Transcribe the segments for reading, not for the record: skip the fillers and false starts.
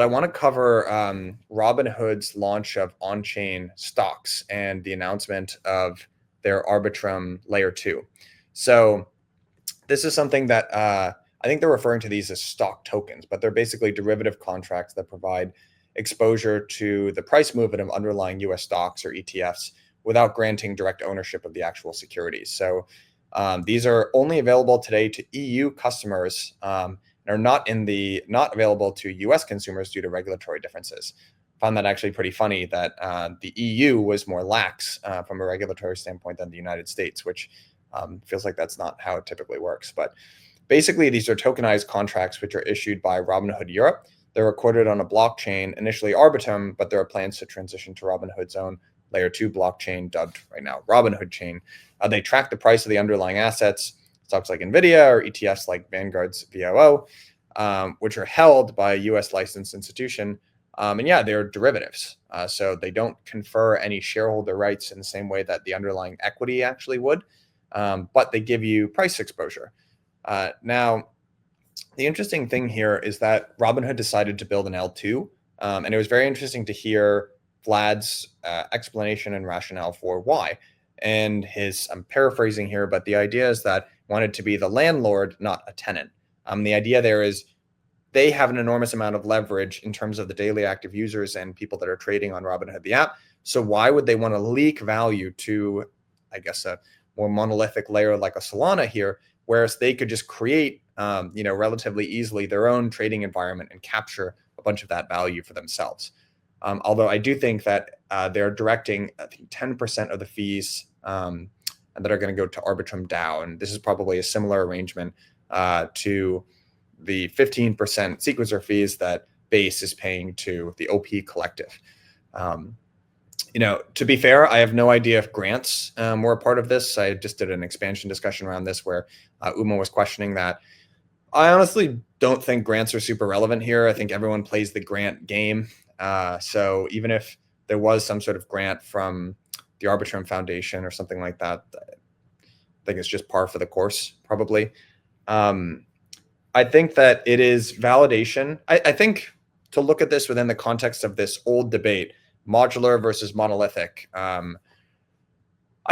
I want to cover Robinhood's launch of on-chain stocks and the announcement of their Arbitrum Layer 2. So this is something that I think they're referring to these as stock tokens, but they're basically derivative contracts that provide exposure to the price movement of underlying US stocks or ETFs without granting direct ownership of the actual securities. So these are only available today to EU customers and are not available to US consumers due to regulatory differences. Found that actually pretty funny that the EU was more lax from a regulatory standpoint than the United States, which feels like that's not how it typically works. But basically, these are tokenized contracts which are issued by Robinhood Europe. They're recorded on a blockchain, initially Arbitrum, but there are plans to transition to Robinhood's own Layer 2 blockchain, dubbed right now Robinhood Chain. They track the price of the underlying assets, stocks like NVIDIA or ETFs like Vanguard's VOO, which are held by a US licensed institution. And yeah, they're derivatives. So they don't confer any shareholder rights in the same way that the underlying equity actually would, but they give you price exposure. Now, the interesting thing here is that Robinhood decided to build an L2, and it was very interesting to hear Vlad's explanation and rationale for why. And I'm paraphrasing here, but the idea is that he wanted to be the landlord, not a tenant. The idea there is they have an enormous amount of leverage in terms of the daily active users and people that are trading on Robinhood, the app. So why would they want to leak value to, I guess, a more monolithic layer like a Solana here, whereas they could just create, relatively easily their own trading environment and capture a bunch of that value for themselves. Although I do think that they're directing, I think, 10% of the fees that are going to go to Arbitrum DAO. And this is probably a similar arrangement to the 15% sequencer fees that Base is paying to the OP collective. To be fair, I have no idea if grants were a part of this. I just did an expansion discussion around this where Uma was questioning that. I honestly don't think grants are super relevant here. I think everyone plays the grant game. So even if there was some sort of grant from the Arbitrum Foundation or something like that, I think it's just par for the course, probably. I think that it is validation. I think to look at this within the context of this old debate, modular versus monolithic, I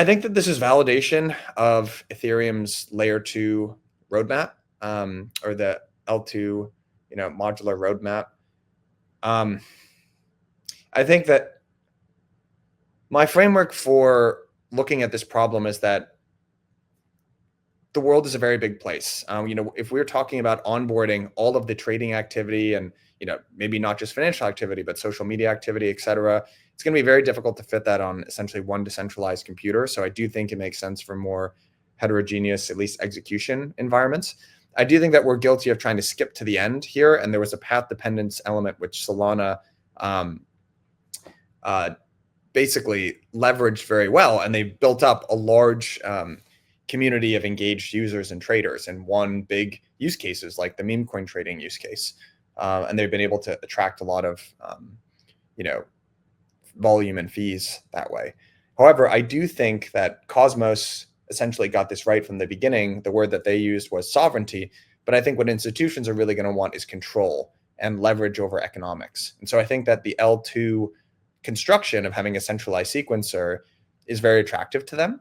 think that this is validation of Ethereum's layer 2 roadmap, or the L2, modular roadmap. I think that my framework for looking at this problem is that the world is a very big place. If we're talking about onboarding all of the trading activity and, maybe not just financial activity, but social media activity, et cetera, it's going to be very difficult to fit that on essentially one decentralized computer. So I do think it makes sense for more heterogeneous, at least execution environments. I do think that we're guilty of trying to skip to the end here. And there was a path dependence element, which Solana basically leveraged very well. And they built up a large community of engaged users and traders. And one big use case is like the meme coin trading use case. And they've been able to attract a lot of, volume and fees that way. However, I do think that Cosmos essentially got this right from the beginning. The word that they used was sovereignty. But I think what institutions are really going to want is control and leverage over economics. And so I think that the L2 construction of having a centralized sequencer is very attractive to them.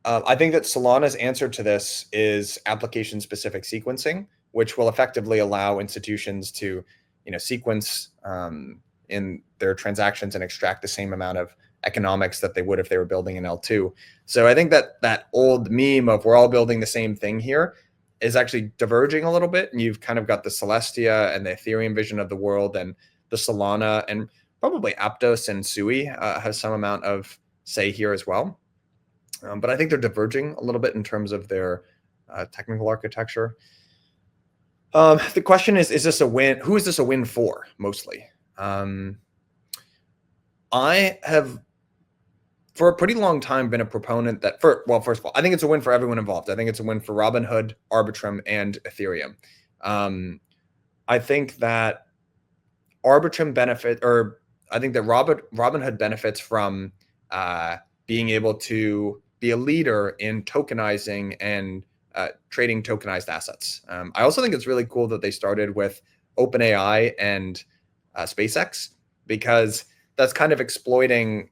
I think that Solana's answer to this is application-specific sequencing, which will effectively allow institutions to, sequence in their transactions and extract the same amount of economics that they would if they were building an L2. So I think that old meme of we're all building the same thing here is actually diverging a little bit. And you've kind of got the Celestia and the Ethereum vision of the world, and the Solana, and probably Aptos and Sui have some amount of say here as well. But I think they're diverging a little bit in terms of their technical architecture. The question is this a win? Who is this a win for, mostly? I have, for a pretty long time, been a proponent that, first of all, I think it's a win for everyone involved. I think it's a win for Robinhood, Arbitrum, and Ethereum. I think that Arbitrum Robinhood benefits from being able to be a leader in tokenizing and trading tokenized assets. I also think it's really cool that they started with OpenAI and SpaceX, because that's kind of exploiting,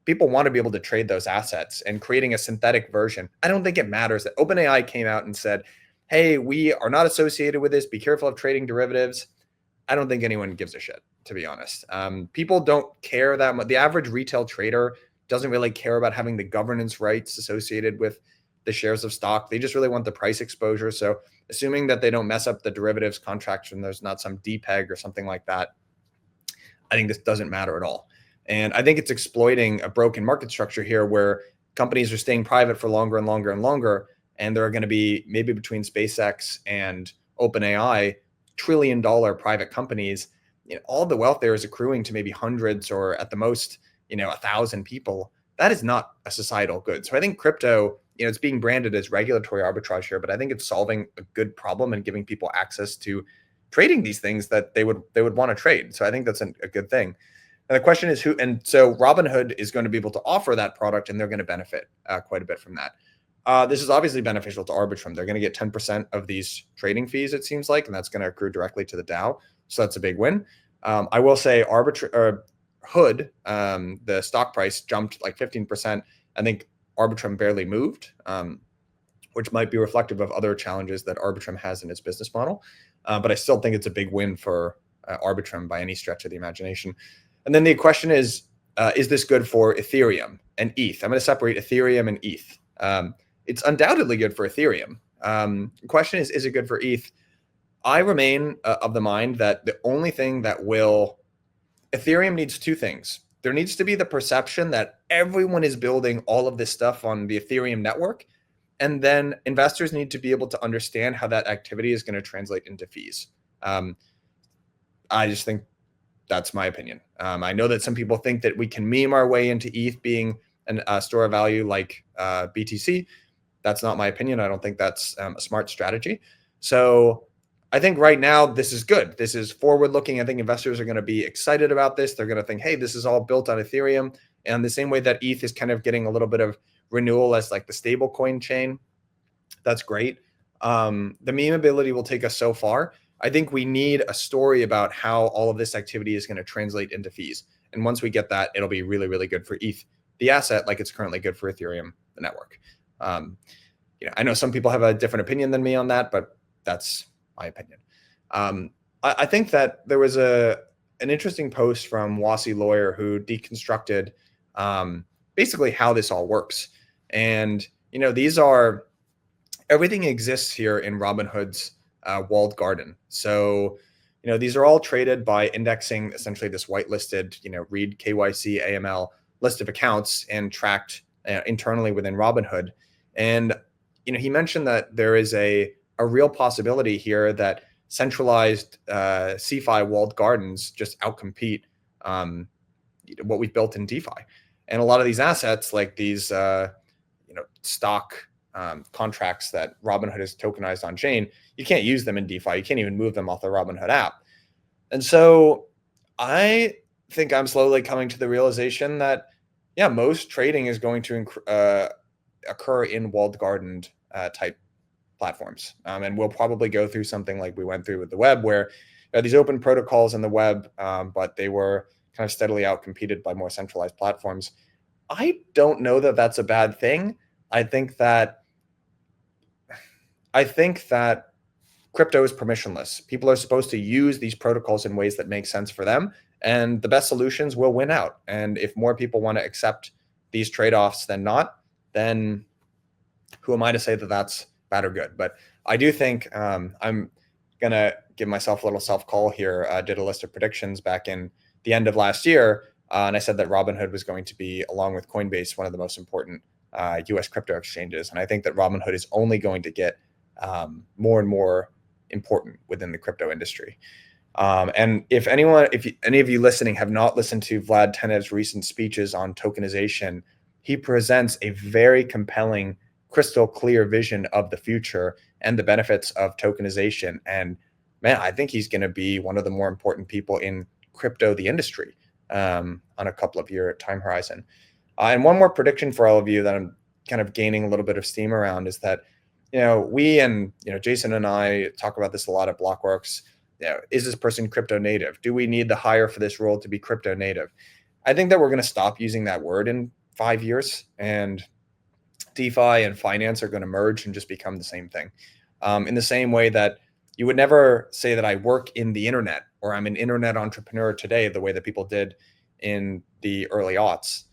people want to be able to trade those assets and creating a synthetic version. I don't think it matters that OpenAI came out and said, hey, we are not associated with this. Be careful of trading derivatives. I don't think anyone gives a shit, to be honest. People don't care that much. The average retail trader doesn't really care about having the governance rights associated with the shares of stock. They just really want the price exposure. So assuming that they don't mess up the derivatives contracts and there's not some depeg or something like that, I think this doesn't matter at all. And I think it's exploiting a broken market structure here where companies are staying private for longer and longer and longer. And there are going to be, maybe between SpaceX and OpenAI, trillion-dollar private companies. All the wealth there is accruing to maybe hundreds or at the most, 1,000 people. That is not a societal good. So I think crypto, it's being branded as regulatory arbitrage here, but I think it's solving a good problem and giving people access to trading these things that they would want to trade. So I think that's a good thing. And the question is who, and so Robinhood is going to be able to offer that product, and they're going to benefit quite a bit from that. This is obviously beneficial to Arbitrum. They're going to get 10% of these trading fees, it seems like, and that's going to accrue directly to the DAO. So that's a big win. I will say Hood, the stock price jumped like 15%. I think Arbitrum barely moved, which might be reflective of other challenges that Arbitrum has in its business model. But I still think it's a big win for Arbitrum by any stretch of the imagination. And then the question is this good for Ethereum and ETH? I'm going to separate Ethereum and ETH. It's undoubtedly good for Ethereum. The question is it good for ETH? I remain of the mind that the only thing that will... Ethereum needs two things. There needs to be the perception that everyone is building all of this stuff on the Ethereum network. And then investors need to be able to understand how that activity is going to translate into fees. I just think that's my opinion. I know that some people think that we can meme our way into ETH being a store of value like BTC. That's not my opinion. I don't think that's a smart strategy. So I think right now this is good. This is forward looking. I think investors are going to be excited about this. They're going to think, hey, this is all built on Ethereum. And the same way that ETH is kind of getting a little bit of renewal as like the stable coin chain. That's great. The meme ability will take us so far. I think we need a story about how all of this activity is going to translate into fees. And once we get that, it'll be really, really good for ETH, the asset, like it's currently good for Ethereum, the network. I know some people have a different opinion than me on that, but that's my opinion. I think that there was an interesting post from Wasi Lawyer who deconstructed basically how this all works. And, everything exists here in Robinhood's walled garden. So, these are all traded by indexing essentially this whitelisted, read KYC AML list of accounts and tracked internally within Robinhood. And, he mentioned that there is a real possibility here that centralized CeFi walled gardens just outcompete what we've built in DeFi. And a lot of these assets, like these, stock contracts that Robinhood has tokenized on chain, you can't use them in DeFi. You can't even move them off the Robinhood app. And so I think I'm slowly coming to the realization that, most trading is going to occur in walled garden type platforms. And we'll probably go through something like we went through with the web, where these open protocols in the web, but they were kind of steadily outcompeted by more centralized platforms. I don't know that that's a bad thing. I think that crypto is permissionless. People are supposed to use these protocols in ways that make sense for them, and the best solutions will win out. And if more people want to accept these trade-offs than not, then who am I to say that that's bad or good? But I do think I'm going to give myself a little self-call here. I did a list of predictions back in the end of last year, and I said that Robinhood was going to be, along with Coinbase, one of the most important US crypto exchanges. And I think that Robinhood is only going to get more and more important within the crypto industry. And if any of you listening have not listened to Vlad Tenev's recent speeches on tokenization, he presents a very compelling, crystal clear vision of the future and the benefits of tokenization. And man, I think he's going to be one of the more important people in crypto, the industry, on a couple of year time horizon. And one more prediction for all of you that I'm kind of gaining a little bit of steam around is that, we and, Jason and I talk about this a lot at Blockworks. is this person crypto native? Do we need the hire for this role to be crypto native? I think that we're going to stop using that word in 5 years, and DeFi and finance are going to merge and just become the same thing. In the same way that you would never say that I work in the internet or I'm an internet entrepreneur today, the way that people did in the early aughts.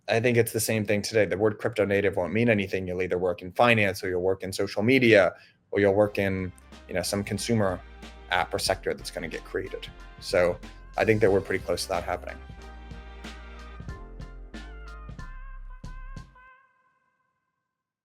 I think it's the same thing today. The word crypto native won't mean anything. You'll either work in finance, or you'll work in social media, or you'll work in some consumer app or sector that's going to get created. So I think that we're pretty close to that happening.